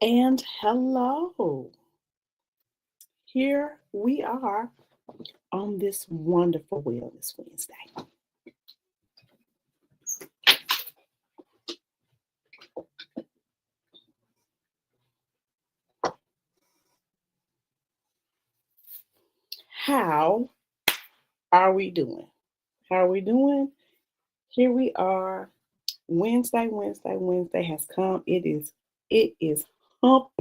And hello. Here we are on this wonderful Wellness Wednesday. How are we doing? How are we doing? Here we are. Wednesday has come. It is hump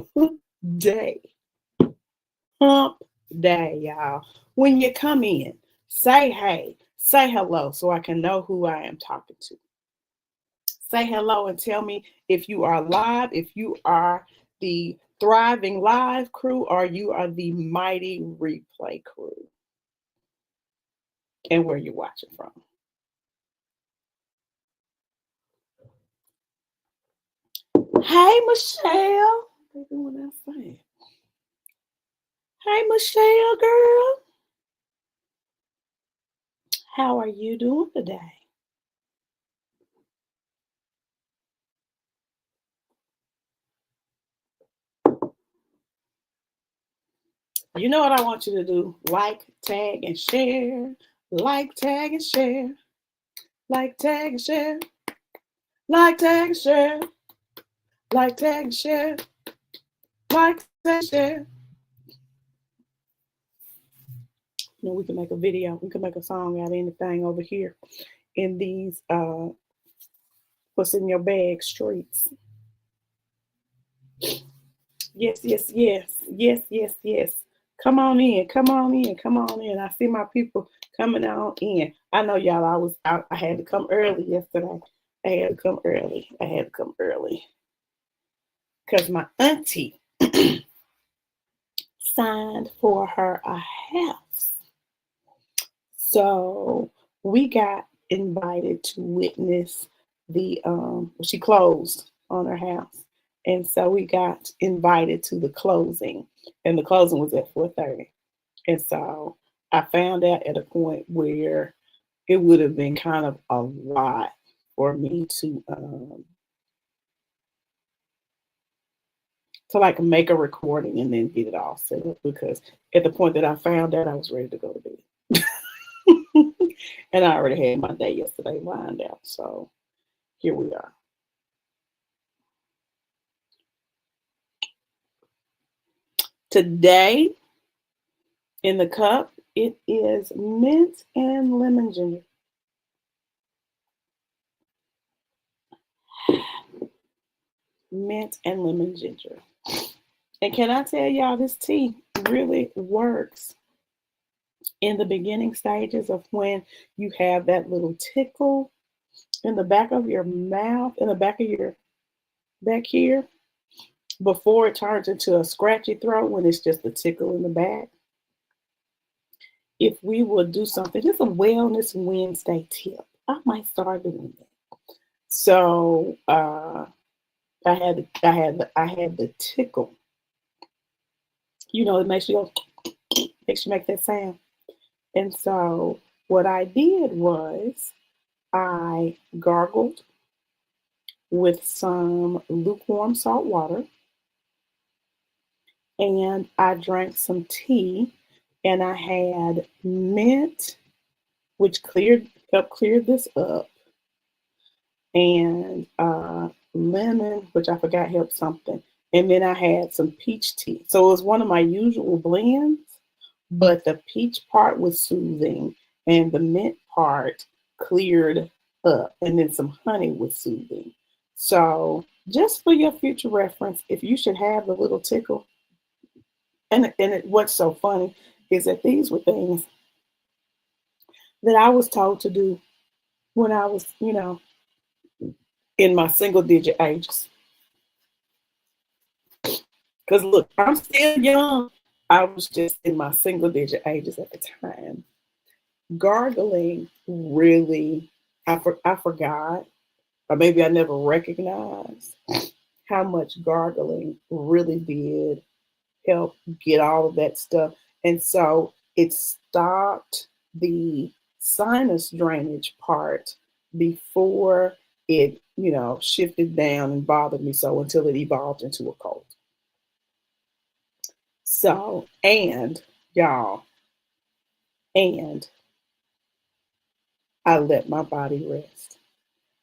day. Hump day, y'all. When you come in, say hey, say hello so I can know who I am talking to. Say hello and tell me if you are live, if you are the thriving live crew, or you are the mighty replay crew, and where you're watching from. Hey, Michelle. They doing that thing. Hey, Michelle, girl. How are you doing today? You know what I want you to do? Like, tag, and share. Like, tag, and share. Like, tag, and share. Like, tag, and share. Like, tag, and share. Like, tag, and share. You know, we can make a video. We can make a song out of anything over here in these what's in your bag streets. Yes, yes, yes. Yes, yes, yes. Come on in. Come on in. Come on in. I see my people coming on in. I know y'all, I had to come early yesterday. I had to come early. Because my auntie signed for her a house. So we got invited to witness the she closed on her house. And so we got invited to the closing. And the closing was at 4:30. And so I found out at a point where it would have been kind of a lot for me to like make a recording and then get it all set up, because at the point that I found out, I was ready to go to bed. And I already had my day yesterday lined out. So here we are. Today in the cup, it is mint and lemon ginger. Mint and lemon ginger. And can I tell y'all, this tea really works in the beginning stages of when you have that little tickle in the back of your mouth, in the back of your back here, before it turns into a scratchy throat, when it's just a tickle in the back. If we would do something, just a Wellness Wednesday tip, I might start doing that. So I had the tickle. You know, it makes you make that sound. And so what I did was I gargled with some lukewarm salt water, and I drank some tea, and I had mint, which helped clear this up, and lemon, which I forgot helped something. And then I had some peach tea. So it was one of my usual blends, but the peach part was soothing and the mint part cleared up, and then some honey was soothing. So just for your future reference, if you should have the little tickle, what's so funny is that these were things that I was told to do when I was, in my single digit ages. Because look, I'm still young. I was just in my single digit ages at the time. Gargling really, I forgot, or maybe I never recognized how much gargling really did help get all of that stuff. And so it stopped the sinus drainage part before it, shifted down and bothered me so, until it evolved into a cold. So, and y'all, and I let my body rest.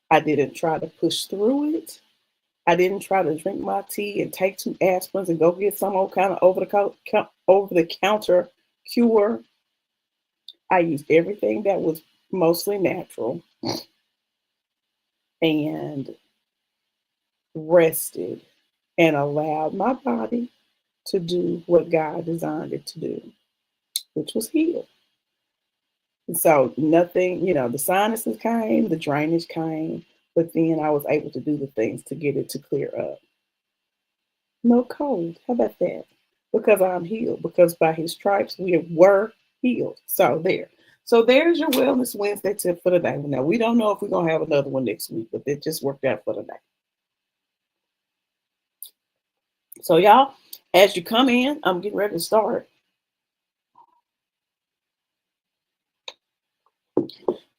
I didn't try to push through it. I didn't try to drink my tea and take 2 aspirins and go get some old kind of over the counter cure. I used everything that was mostly natural and rested and allowed my body to do what God designed it to do, which was heal. And so nothing, the sinuses came, the drainage came, but then I was able to do the things to get it to clear up. No cold. How about that? Because I'm healed. Because by his stripes we were healed. So there. So there's your Wellness Wednesday tip for today. Now we don't know if we're gonna have another one next week, but it just worked out for today. So y'all, as you come in, I'm getting ready to start.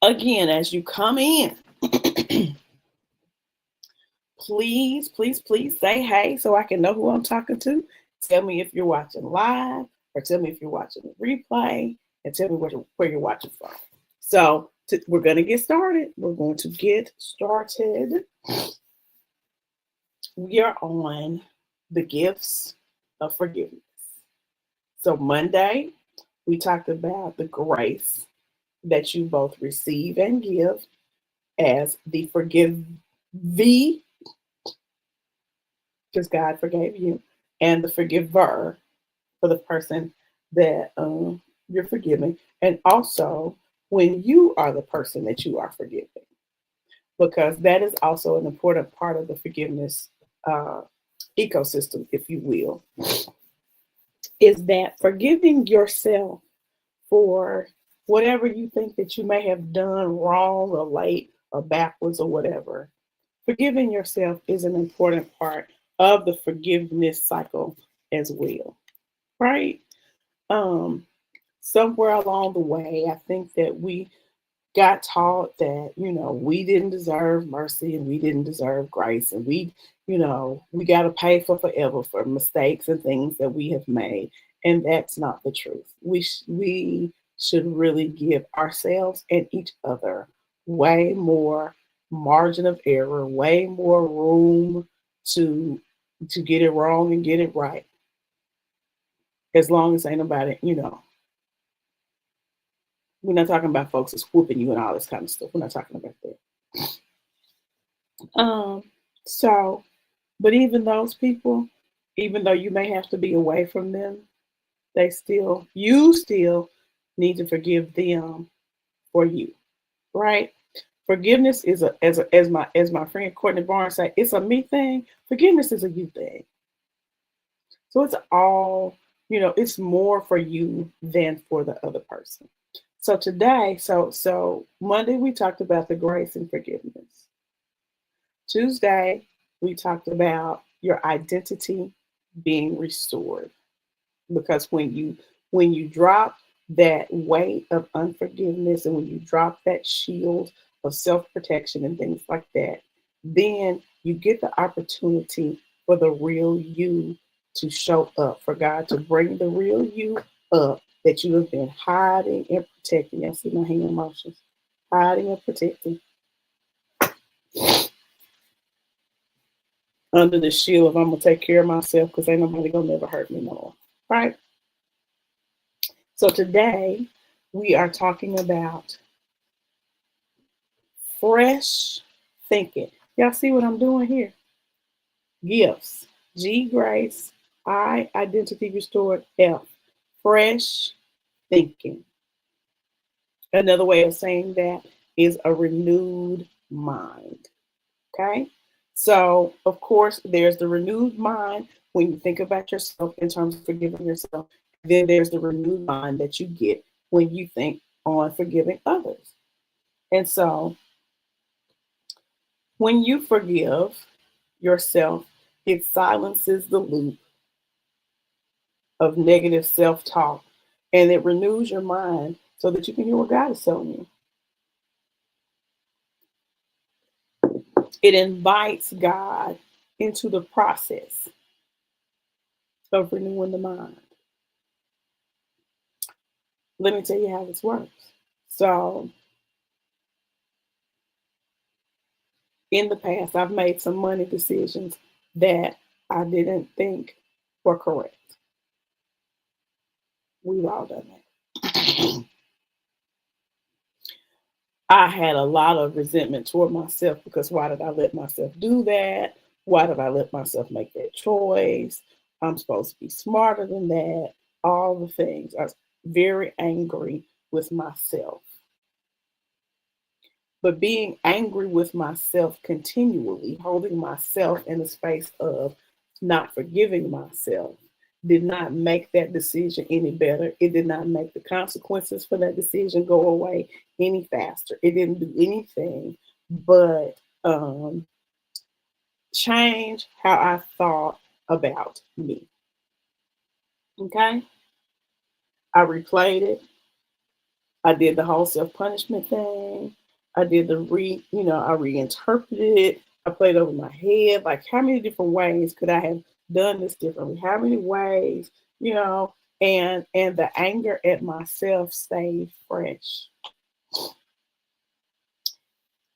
Again, as you come in, please, please, please say hey so I can know who I'm talking to. Tell me if you're watching live or tell me if you're watching the replay and tell me where you're watching from. So we're going to get started. We're going to get started. We are on the gifts of forgiveness. So Monday, we talked about the grace that you both receive and give as the forgivee, because God forgave you, and the forgiver for the person that you're forgiving, and also when you are the person that you are forgiving, because that is also an important part of the forgiveness ecosystem, if you will, is that forgiving yourself for whatever you think that you may have done wrong or late or backwards or whatever. Forgiving yourself is an important part of the forgiveness cycle as well, right? Somewhere along the way, I think that we got taught that, we didn't deserve mercy and we didn't deserve grace. And we got to pay for forever for mistakes and things that we have made. And that's not the truth. We should really give ourselves and each other way more margin of error, way more room to get it wrong and get it right. As long as ain't nobody, we're not talking about folks that's whooping you and all this kind of stuff. We're not talking about that. So, but even those people, even though you may have to be away from them, you still need to forgive them for you, right? Forgiveness is as my friend Courtney Barnes said, it's a me thing. Forgiveness is a you thing. So it's all, it's more for you than for the other person. So today, so Monday we talked about the grace and forgiveness. Tuesday, we talked about your identity being restored. Because when you drop that weight of unforgiveness and when you drop that shield of self-protection and things like that, then you get the opportunity for the real you to show up, for God to bring the real you up that you have been hiding and protecting. I see my hand motions. Hiding and protecting. Under the shield of I'm going to take care of myself because ain't nobody going to never hurt me no more. Right? So today we are talking about fresh thinking. Y'all see what I'm doing here? Gifts. G, grace. I, identity restored. F, fresh thinking. Another way of saying that is a renewed mind. Okay? So, of course, there's the renewed mind when you think about yourself in terms of forgiving yourself. Then there's the renewed mind that you get when you think on forgiving others. And so, when you forgive yourself, it silences the loop of negative self-talk and it renews your mind so that you can hear what God is telling you. It invites God into the process of renewing the mind. let me tell you how this works. So in the past, I've made some money decisions that I didn't think were correct. We've all done that. I had a lot of resentment toward myself because why did I let myself do that? Why did I let myself make that choice? I'm supposed to be smarter than that. All the things. I was very angry with myself. But being angry with myself continually, holding myself in a space of not forgiving myself, did not make that decision any better. It did not make the consequences for that decision go away any faster. It didn't do anything but change how I thought about me. Okay? I replayed it. I did the whole self-punishment thing. I did I reinterpreted it. I played over my head. Like, how many different ways could I have done this differently? How many ways, and the anger at myself stayed fresh.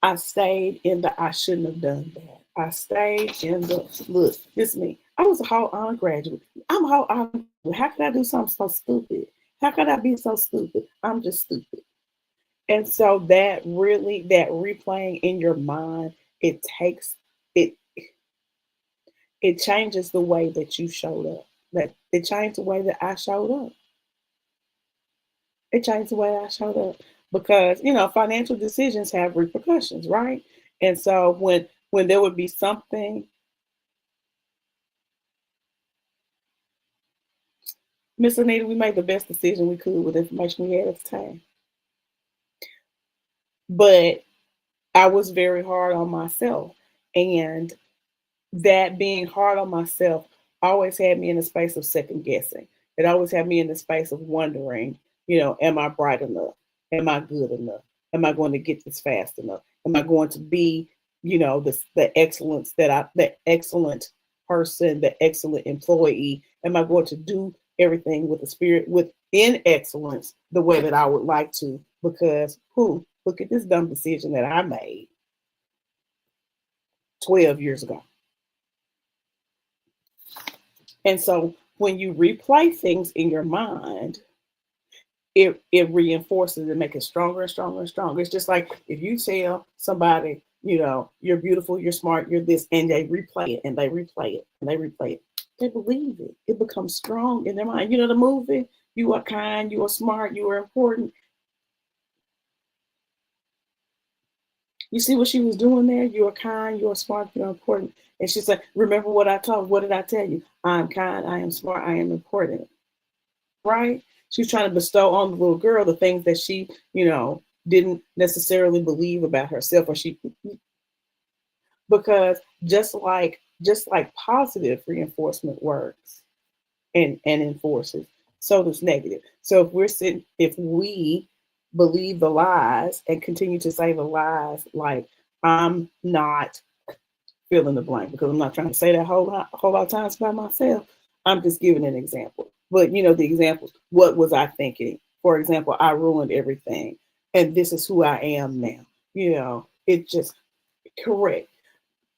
I stayed in the I shouldn't have done that. I stayed in the look, this is me. I was a whole honor graduate. I'm a whole honor graduate. How could I do something so stupid? How could I be so stupid? I'm just stupid. And so that replaying in your mind, it takes it it changes the way that you showed up. That it changed the way that I showed up. It changed the way I showed up because financial decisions have repercussions, right? And so when there would be something, Miss Anita, we made the best decision we could with the information we had at the time. But I was very hard on myself. And that being hard on myself always had me in a space of second guessing. It always had me in the space of wondering, am I bright enough? Am I good enough? Am I going to get this fast enough? Am I going to be, the excellent person, the excellent employee? Am I going to do everything with the spirit, within excellence, the way that I would like to? Because look at this dumb decision that I made 12 years ago. And so when you replay things in your mind, it reinforces and makes it stronger and stronger and stronger. It's just like if you tell somebody, you're beautiful, you're smart, you're this, and they replay it and they replay it and they replay it. They believe it. It becomes strong in their mind. You know the movie, you are kind, you are smart, you are important. You see what she was doing there? You are kind, you are smart, you are important. And she said, remember what I told, what did I tell you? I'm kind, I am smart, I am important. Right? She's trying to bestow on the little girl the things that she, didn't necessarily believe about herself, or because just like positive reinforcement works and enforces, so does negative. So if we believe the lies and continue to say the lies, like I'm not fill in the blank, because I'm not trying to say that whole lot of times by myself. I'm just giving an example. But the examples, what was I thinking? For example, I ruined everything. And this is who I am now. It just correct.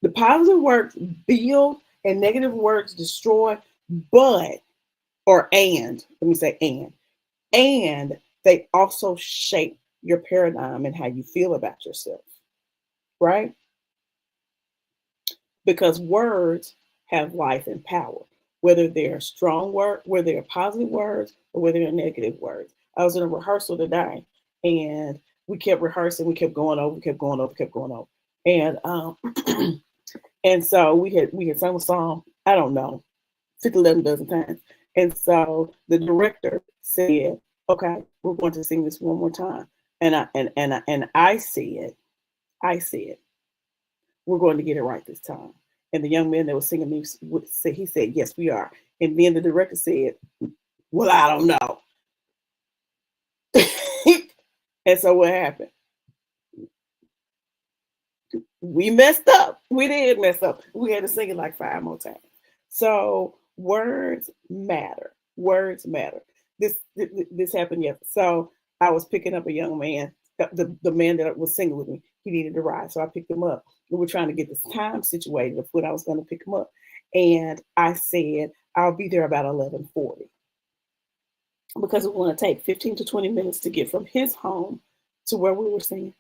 The positive words build and negative words destroy, let me say and they also shape your paradigm and how you feel about yourself. Right? Because words have life and power, whether they're strong words, whether they're positive words, or whether they're negative words. I was in a rehearsal today, and we kept rehearsing, we kept going over, and and so we had sung a song, I don't know, 11 dozen times, and so the director said, "Okay, we're going to sing this one more time," and I said, we're going to get it right this time. And the young man that was singing me said, he said, yes, we are. And then the director said, well, I don't know. And so what happened? We messed up. We did mess up. We had to sing it like 5 more times. So words matter. Words matter. This happened yesterday. So I was picking up a young man, the man that was single with me. He needed a ride, so I picked him up. We were trying to get this time situated of when I was going to pick him up, and I said I'll be there about 11:40 because it want to take 15 to 20 minutes to get from his home to where we were seeing.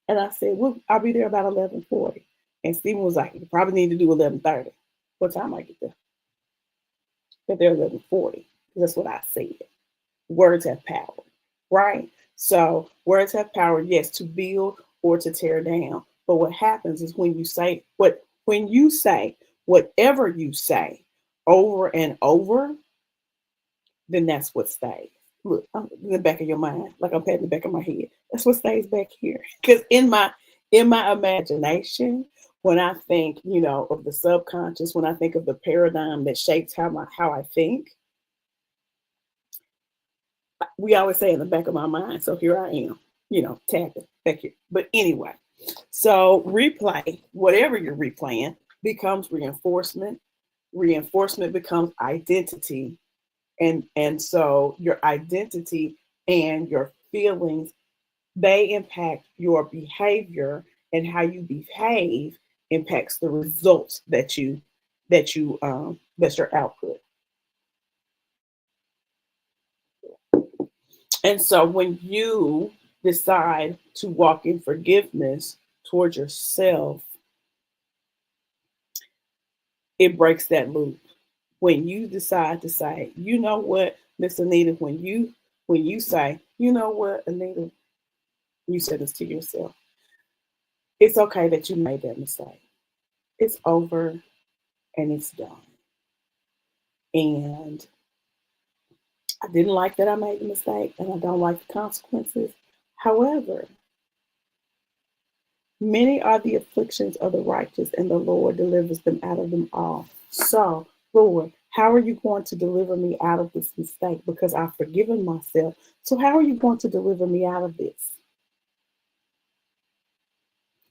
And I said, well, I'll be there about 11:40. And Stephen was like, you probably need to do 11:30. What time I get there? Get there 11:40. That's what I said. Words have power, right? So words have power, yes, to build or to tear down. But what happens is when you say whatever you say over and over, then that's what stays. Look, I'm in the back of your mind, like I'm patting the back of my head. That's what stays back here. Because in my imagination, when I think, of the subconscious, when I think of the paradigm that shapes how I think, we always say in the back of my mind. So here I am, tapping back here. But anyway, so replay, whatever you're replaying, becomes reinforcement. Reinforcement becomes identity. And so your identity and your feelings, they impact your behavior, and how you behave impacts the results that's your output. And so when you decide to walk in forgiveness towards yourself, it breaks that loop. When you decide to say, you know what, Miss Anita, when you say, you know what, Anita, you said this to yourself. It's okay that you made that mistake. It's over and it's done. And I didn't like that I made the mistake, and I don't like the consequences. However, many are the afflictions of the righteous, and the Lord delivers them out of them all. So, Lord, how are you going to deliver me out of this mistake? Because I've forgiven myself. So how are you going to deliver me out of this?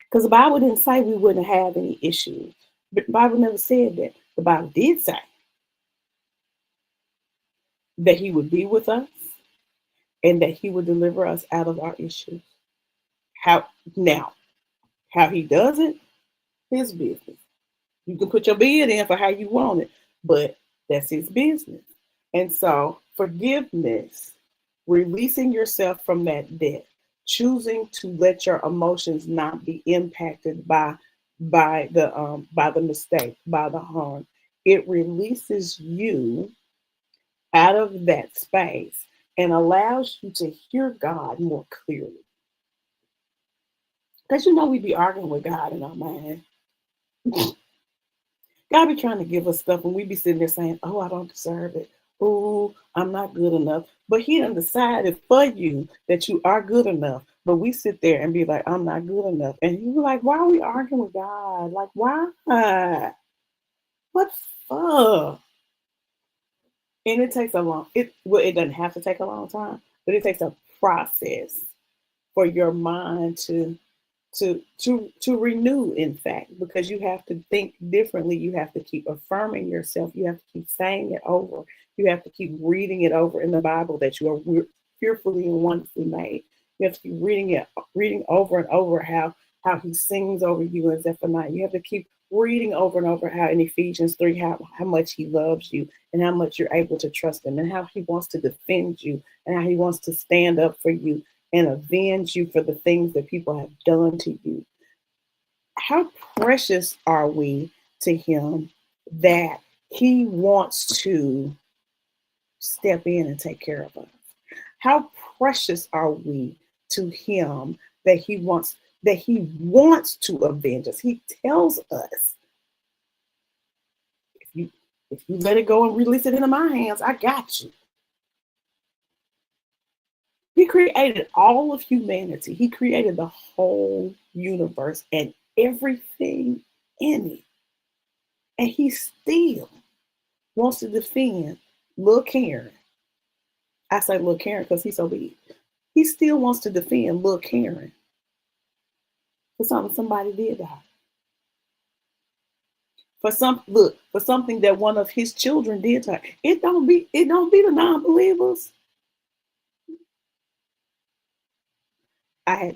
Because the Bible didn't say we wouldn't have any issues. But the Bible never said that. The Bible did say that he would be with us and that he would deliver us out of our issues. How he does it, his business. You can put your bid in for how you want it, but that's his business. And so forgiveness, releasing yourself from that debt, choosing to let your emotions not be impacted by the mistake, by the harm. It releases you out of that space and allows you to hear God more clearly. Because we be arguing with God in our mind. God be trying to give us stuff and we be sitting there saying, oh, I don't deserve it. Oh, I'm not good enough. But he done decided for you that you are good enough. But we sit there and be like, I'm not good enough. And you're like, why are we arguing with God? Like, why? What for? And it takes it doesn't have to take a long time, but it takes a process for your mind to renew, in fact, because you have to think differently. You have to keep affirming yourself. You have to keep saying it over. You have to keep reading it over in the Bible that you are fearfully and wonderfully made. You have to keep reading over and over how he sings over you in Zephaniah. You have to keep reading over and over how in Ephesians 3, how much he loves you and how much you're able to trust him and how he wants to defend you and how he wants to stand up for you and avenge you for the things that people have done to you. How precious are we to him that he wants to step in and take care of us? How precious are we to him that he wants to avenge us? He tells us, if you let it go and release it into my hands, I got you. He created all of humanity. He created the whole universe and everything in it. And he still wants to defend little Karen. I say little Karen because he's so big. He still wants to defend little Karen for something somebody did to her. For something that one of his children did to her. It don't be the non-believers.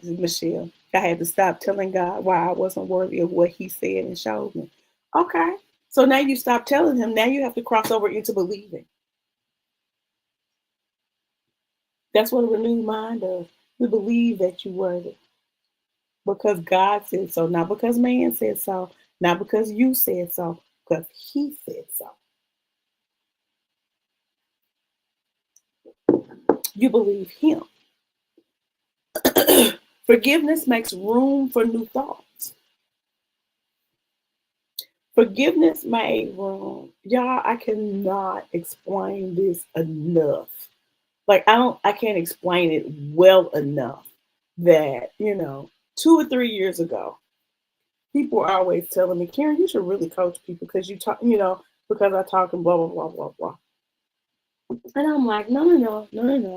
Michelle, I had to stop telling God why I wasn't worthy of what he said and showed me. Okay. So now you stop telling him. Now you have to cross over into believing. That's what a renewed mind does. We believe that you're worthy because God said so, not because man said so, not because you said so, because he said so. You believe him. Forgiveness makes room for new thoughts. Forgiveness made room. Y'all, I cannot explain this enough. Like I can't explain it well enough that, 2 or 3 years ago, people are always telling me, Karen, you should really coach people because you talk, because I talk and blah, blah, blah, blah, blah. And I'm like, no.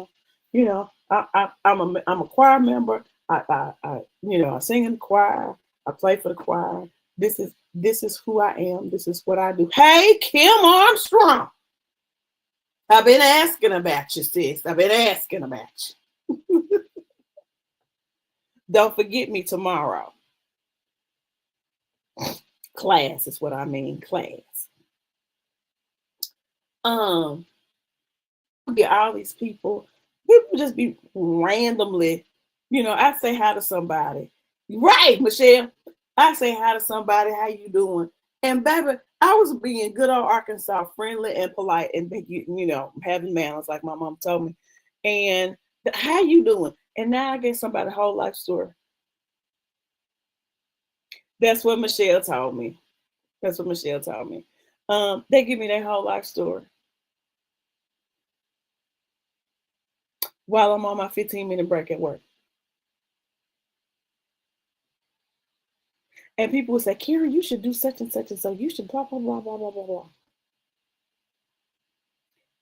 I'm a choir member. I sing in the choir. I play for the choir. This is who I am. This is what I do. Hey, Kim Armstrong. I've been asking about you, sis. I've been asking about you. Don't forget me tomorrow. Class is what I mean. Class. Get all these people just be randomly, I say hi to somebody. Right, Michelle. I say hi to somebody, how you doing? And baby, I was being good old Arkansas, friendly and polite and having manners like my mom told me. And how you doing? And now I get somebody whole life story. That's what Michelle told me. That's what Michelle told me. They give me their whole life story while I'm on my 15-minute break at work. And people would say, Karen, you should do such and such and so. You should blah, blah, blah, blah, blah, blah, blah.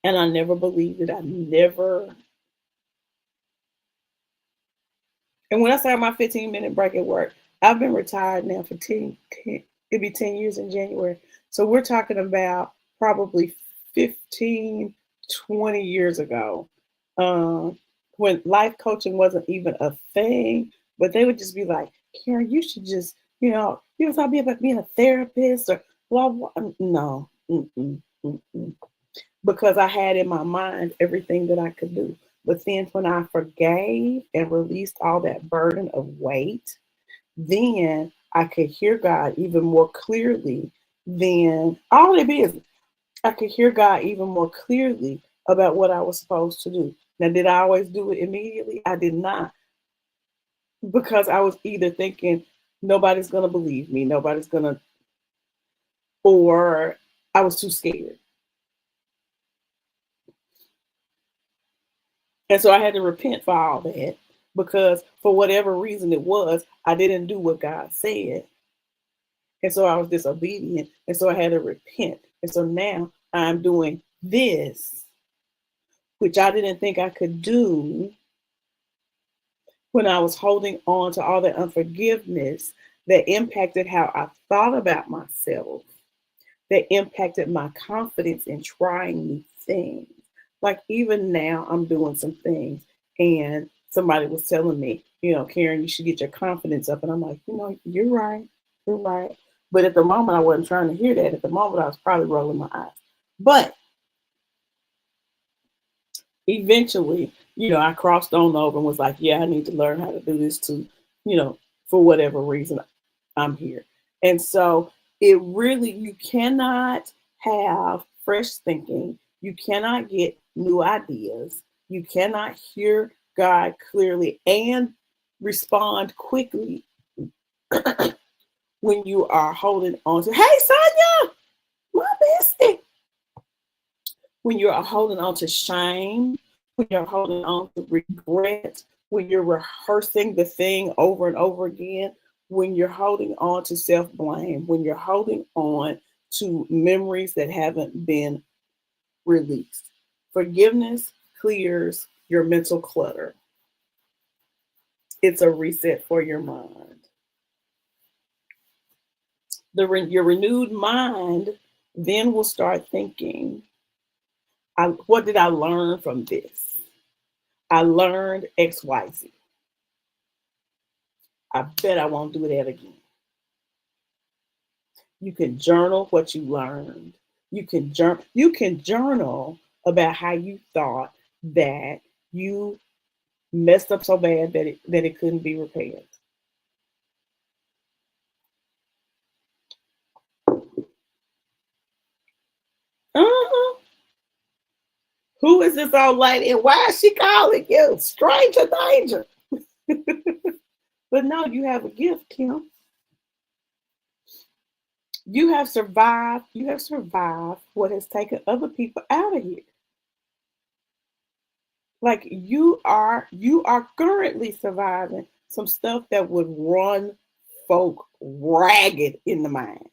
And I never believed it. I never. And when I say my 15-minute break at work, I've been retired now for 10 it'll be 10 years in January. So we're talking about probably 15, 20 years ago, when life coaching wasn't even a thing, but they would just be like, Karen, you should just, you was talking about being a therapist or blah, blah. No, because I had in my mind everything that I could do. But then when I forgave and released all that burden of weight, then I could hear God even more clearly than all it is. I could hear God even more clearly about what I was supposed to do. Now, did I always do it immediately? I did not. Because I was either thinking, nobody's going to believe me, nobody's going to, or I was too scared. And so I had to repent for all that because for whatever reason it was, I didn't do what God said. And so I was disobedient. And so I had to repent. And so now I'm doing this, which I didn't think I could do when I was holding on to all that unforgiveness that impacted how I thought about myself, that impacted my confidence in trying new things. Like even now, I'm doing some things, and somebody was telling me, Karen, you should get your confidence up. And I'm like, you're right. You're right. But at the moment, I wasn't trying to hear that. At the moment, I was probably rolling my eyes. But eventually, I crossed on over and was like, yeah, I need to learn how to do this too, for whatever reason I'm here. And so you cannot have fresh thinking. You cannot get new ideas. You cannot hear God clearly and respond quickly when you are holding on to, hey, Sonia, my bestie. When you're holding on to shame, when you're holding on to regret, when you're rehearsing the thing over and over again, when you're holding on to self-blame, when you're holding on to memories that haven't been released. Forgiveness clears your mental clutter. It's a reset for your mind. Your renewed mind then will start thinking, what did I learn from this? I learned XYZ. I bet I won't do that again. You can journal what you learned. You can journal about how you thought that you messed up so bad that it couldn't be repaired. Uh-huh. Who is this old lady and why is she calling you? Stranger danger. But no, you have a gift, Kim. You have survived what has taken other people out of here. Like you are currently surviving some stuff that would run folk ragged in the mind.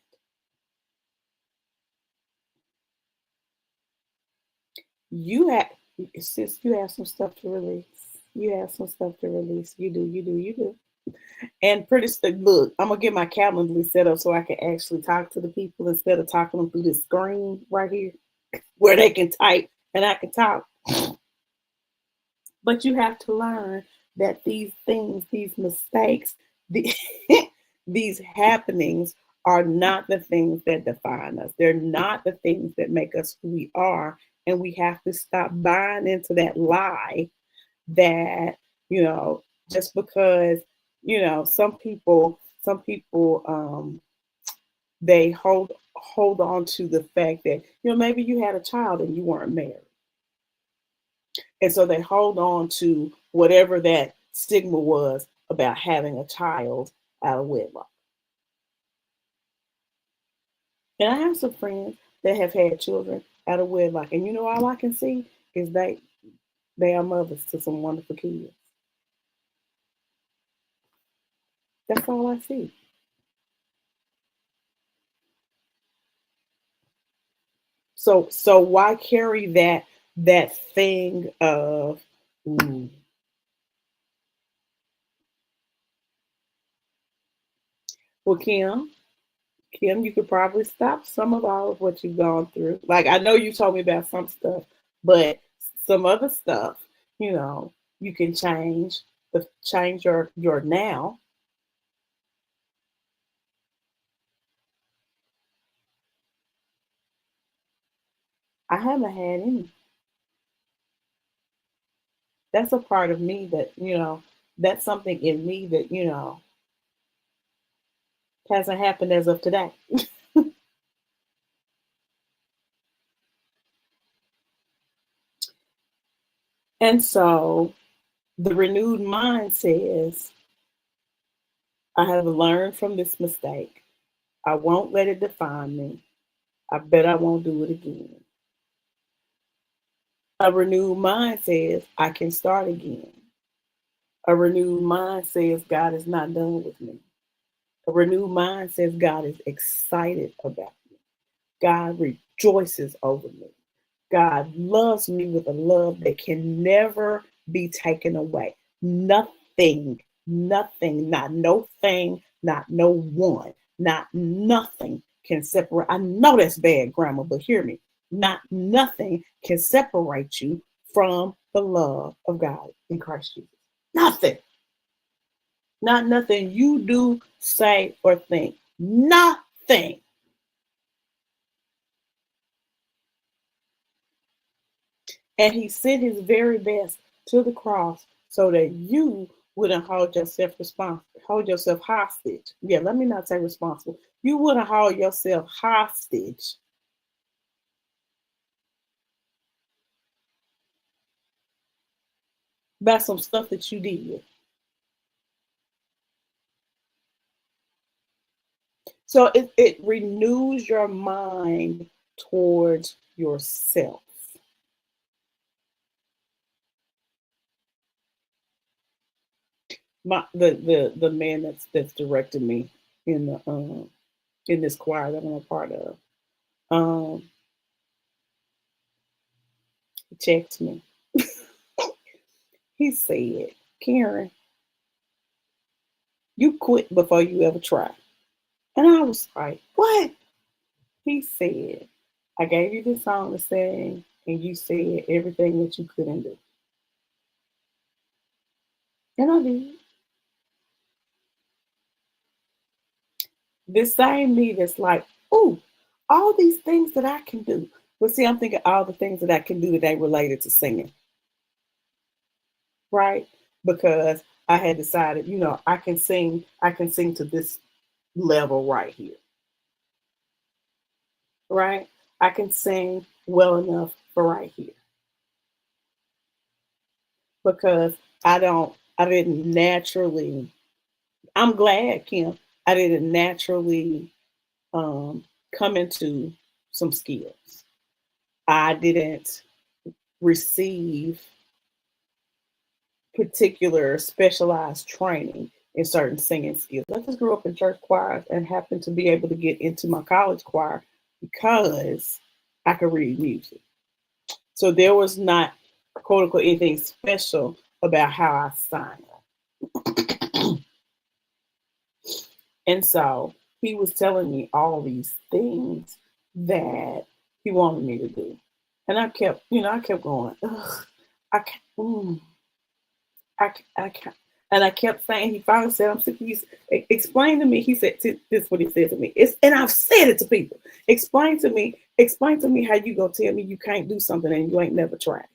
You have sis, you have some stuff to release. You have some stuff to release. You do. And look, I'm gonna get my Calendly set up so I can actually talk to the people instead of talking them through this screen right here where they can type and I can talk. But you have to learn that these things, these mistakes, the, these happenings are not the things that define us. They're not the things that make us who we are. And we have to stop buying into that lie that, you know, just because, some people they hold on to the fact that, maybe you had a child and you weren't married. And so they hold on to whatever that stigma was about having a child out of wedlock. And I have some friends that have had children out of wedlock. And all I can see is they are mothers to some wonderful kids. That's all I see. So why carry that thing of well, Kim, you could probably stop some of all of what you've gone through. Like I know you told me about some stuff, but some other stuff, you can change your now. I haven't had any. That's a part of me that, that's something in me that, hasn't happened as of today. And so the renewed mind says, I have learned from this mistake. I won't let it define me. I bet I won't do it again. A renewed mind says, I can start again. A renewed mind says, God is not done with me. A renewed mind says, God is excited about me. God rejoices over me. God loves me with a love that can never be taken away. Nothing, not no thing, not no one, not nothing can separate. I know that's bad grammar, but hear me. Not nothing can separate you from the love of God in Christ Jesus. Nothing. Not nothing you do, say, or think. Nothing. And he sent his very best to the cross so that you wouldn't hold yourself hostage. Yeah, let me not say responsible. You wouldn't hold yourself hostage by some stuff that you did. So it renews your mind towards yourself. The man that's directed me in the in this choir that I'm a part of, um, he checked me. He said, Karen, you quit before you ever try. And I was like, what? He said, I gave you this song to sing, and you said everything that you couldn't do. And I did. This same me that's like, ooh, all these things that I can do. But see, I'm thinking all the things that I can do that ain't related to singing, right? Because I had decided, I can sing to this level right here, right? I can sing well enough for right here because I didn't naturally, I'm glad, Kim, I didn't naturally um, come into some skills. I didn't receive particular specialized training in certain singing skills. I just grew up in church choirs and happened to be able to get into my college choir because I could read music. So there was not, quote unquote, anything special about how I sang. And so he was telling me all these things that he wanted me to do. And I kept going, ugh, I can't, I can't. And I kept saying, he finally said, I'm sick of you. Explain to me. He said, this is what he said to me. And I've said it to people. Explain to me how you gonna tell me you can't do something and you ain't never tried.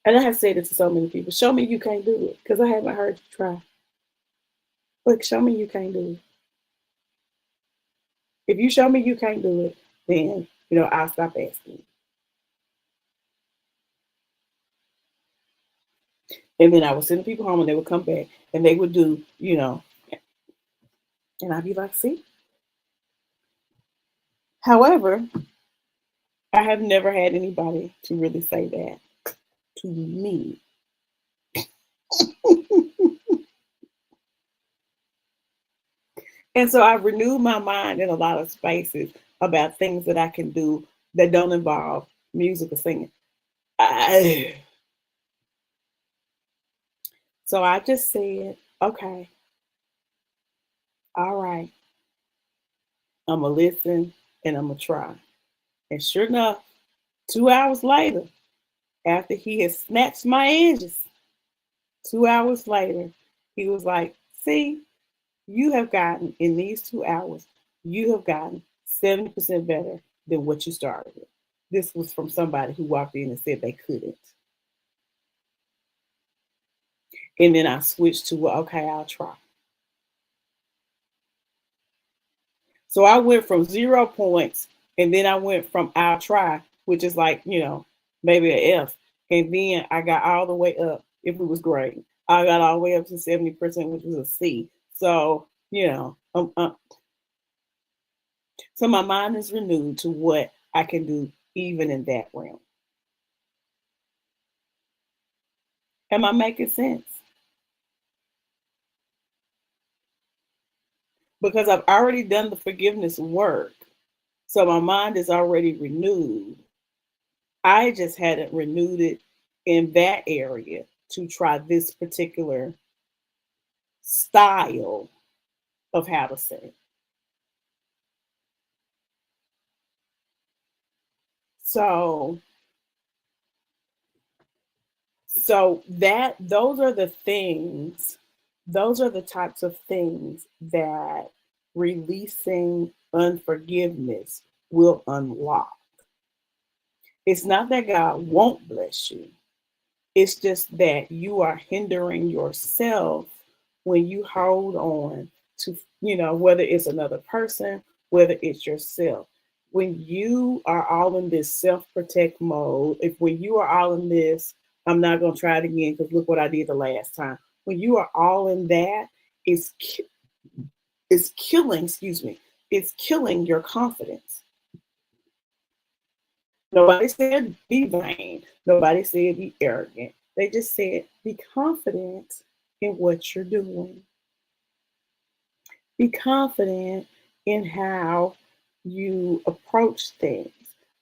And I have said it to so many people. Show me you can't do it because I haven't heard you try. Look, show me you can't do it. If you show me you can't do it, then I'll stop asking. And then I would send people home and they would come back and they would do, and I'd be like, see. However, I have never had anybody to really say that to me. And so I've renewed my mind in a lot of spaces about things that I can do that don't involve music or singing. So I just said, okay, all right, I'm going to listen and I'm going to try. And sure enough, 2 hours later, after he had snatched my edges, 2 hours later, he was like, see, you have gotten, in these 2 hours, you have gotten 70% better than what you started with. This was from somebody who walked in and said they couldn't. And then I switched to, well, okay, I'll try. So I went from 0 points, and then I went from I'll try, which is like, maybe an F. And then I got all the way up, if it was great. I got all the way up to 70%, which was a C. So, so my mind is renewed to what I can do even in that realm. Am I making sense? Because I've already done the forgiveness work. So my mind is already renewed. I just hadn't renewed it in that area to try this particular style of how to say. So that those are the types of things that releasing unforgiveness will unlock. It's not that God won't bless you. It's just that you are hindering yourself when you hold on to, whether it's another person, whether it's yourself. When you are all in this self-protect mode, when you are all in this, I'm not going to try it again because look what I did the last time. When you are all in that, it's killing, it's killing your confidence. Nobody said be vain. Nobody said be arrogant. They just said be confident in what you're doing. Be confident in how you approach things.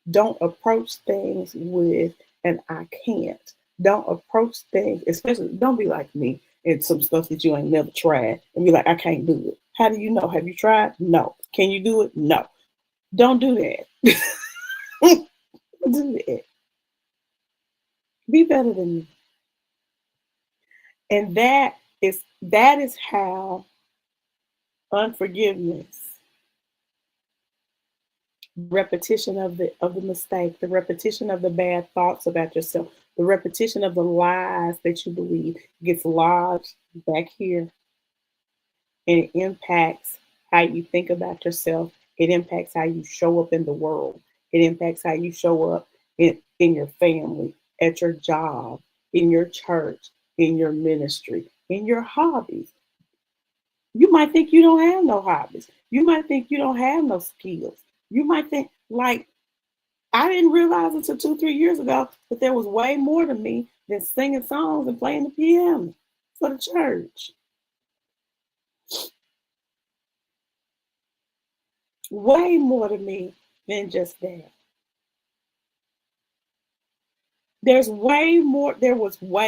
Don't approach things with an I can't. Don't approach things, especially don't be like me and some stuff that you ain't never tried and be like, I can't do it. How do you know? Have you tried? No. Can you do it? No. Don't do that. Do that. Be better than me. And that is how unforgiveness, repetition of the mistake, the repetition of the bad thoughts about yourself, the repetition of the lies that you believe gets lodged back here, and it impacts how you think about yourself. It impacts how you show up in the world. It impacts how you show up in your family, at your job, in your church, in your ministry, in your hobbies. You might think you don't have no hobbies. You might think you don't have no skills. You might think, like, I didn't realize until 2, 3 years ago that there was way more to me than singing songs and playing the piano for the church. Way more to me than just that. There was way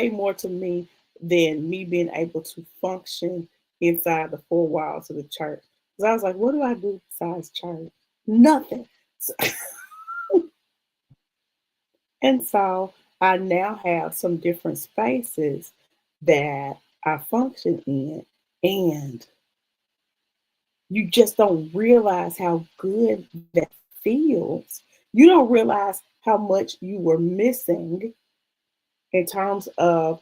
more to me than me being able to function inside the four walls of the church. Because I was like, what do I do besides church? Nothing. So, and so I now have some different spaces that I function in, and you just don't realize how good that feels. You don't realize how much you were missing in terms of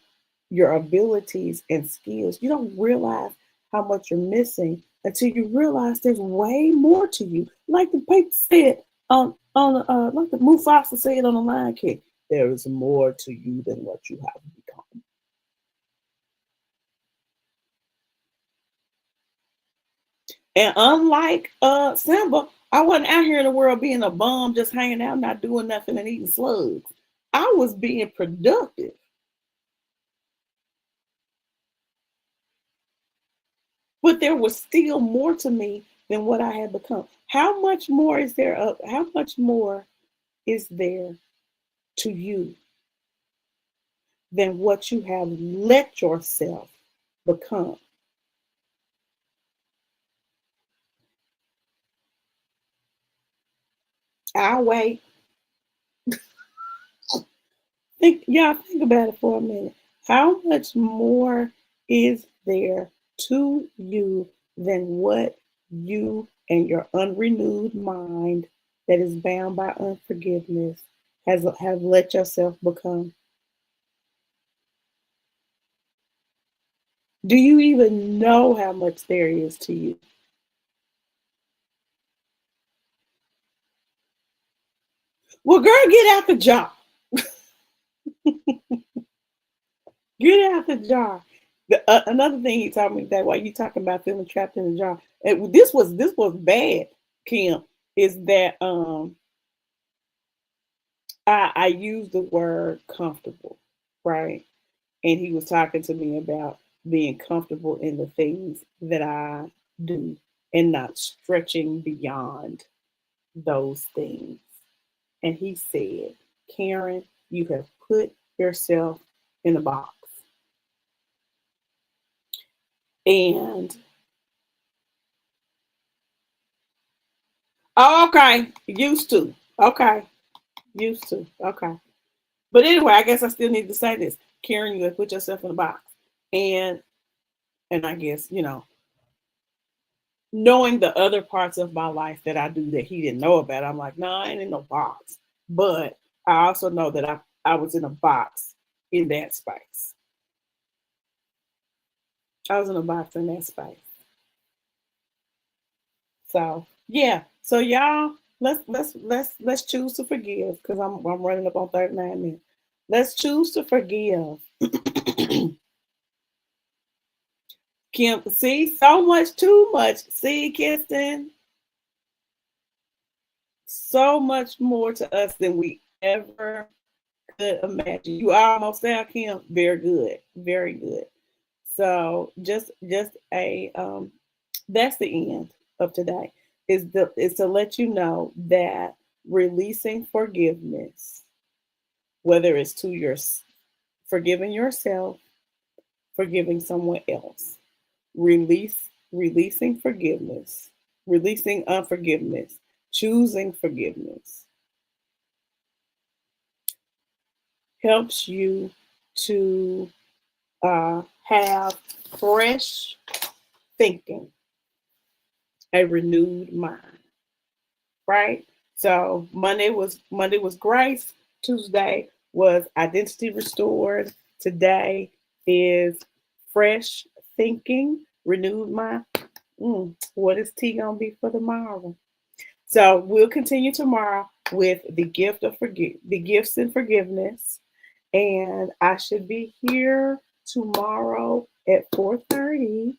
your abilities and skills. You don't realize how much you're missing until you realize there's way more to you. Like the paper said on like the Mufasa said on the Lion King, there is more to you than what you have become. And unlike Simba, I wasn't out here in the world being a bum, just hanging out, not doing nothing and eating slugs. I was being productive. But there was still more to me than what I had become. How much more is there how much more is there to you than what you have let yourself become? I wait. Think about it for a minute. How much more is there to you than what you and your unrenewed mind that is bound by unforgiveness have let yourself become? Do you even know how much there is to you? Well, girl, get out the jar. Get out the jar. Another thing he told me that while you talking about feeling trapped in the jar, this was bad, Kim. Is that I used the word comfortable, right? And he was talking to me about being comfortable in the things that I do and not stretching beyond those things. And he said, Karen, you have put yourself in a box. And oh, okay, used to. Okay, used to. Okay. But anyway, I guess I still need to say this. Karen, you have put yourself in a box. And I guess, knowing the other parts of my life that I do that he didn't know about, I'm like, no, I ain't in no box. But I also know that I was in a box in that space. I was in a box in that space. So yeah. So y'all, let's choose to forgive because I'm running up on 39 minutes. Let's choose to forgive. Kim, see, so much, too much. See, Kirsten, so much more to us than we ever could imagine. You almost there, Kim. Very good, very good. So just a that's the end of today. Is to let you know that releasing forgiveness, whether it's to your forgiving yourself, forgiving someone else, releasing forgiveness, releasing unforgiveness, choosing forgiveness helps you to have fresh thinking, a renewed mind, right? So Monday was grace. Tuesday was identity restored. Today is fresh thinking, renewed mind. What is tea gonna be for tomorrow? So we'll continue tomorrow with the gifts and forgiveness. And I should be here tomorrow at 4:30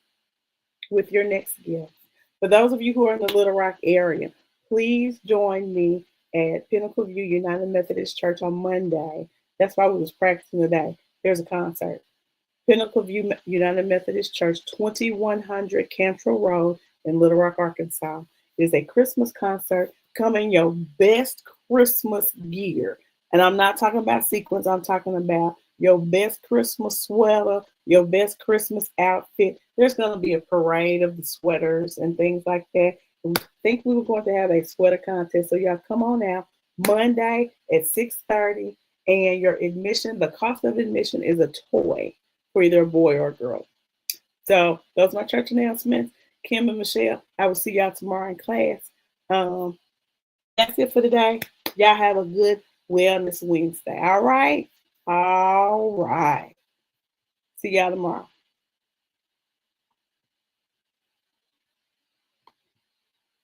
with your next gift. For those of you who are in the Little Rock area, please join me at Pinnacle View United Methodist Church on Monday. That's why we was practicing today. There's a concert. Pinnacle View United Methodist Church, 2100 Cantrell Road in Little Rock, Arkansas. It is a Christmas concert. Come in your best Christmas gear. And I'm not talking about sequins. I'm talking about your best Christmas sweater, your best Christmas outfit. There's going to be a parade of the sweaters and things like that. We think we were going to have a sweater contest. So y'all come on out Monday at 6:30. And your admission, the cost of admission is a toy for either a boy or a girl. So those are my church announcements. Kim and Michelle, I will see y'all tomorrow in class. That's it for today. Y'all have a good Wellness Wednesday. All right. See y'all tomorrow.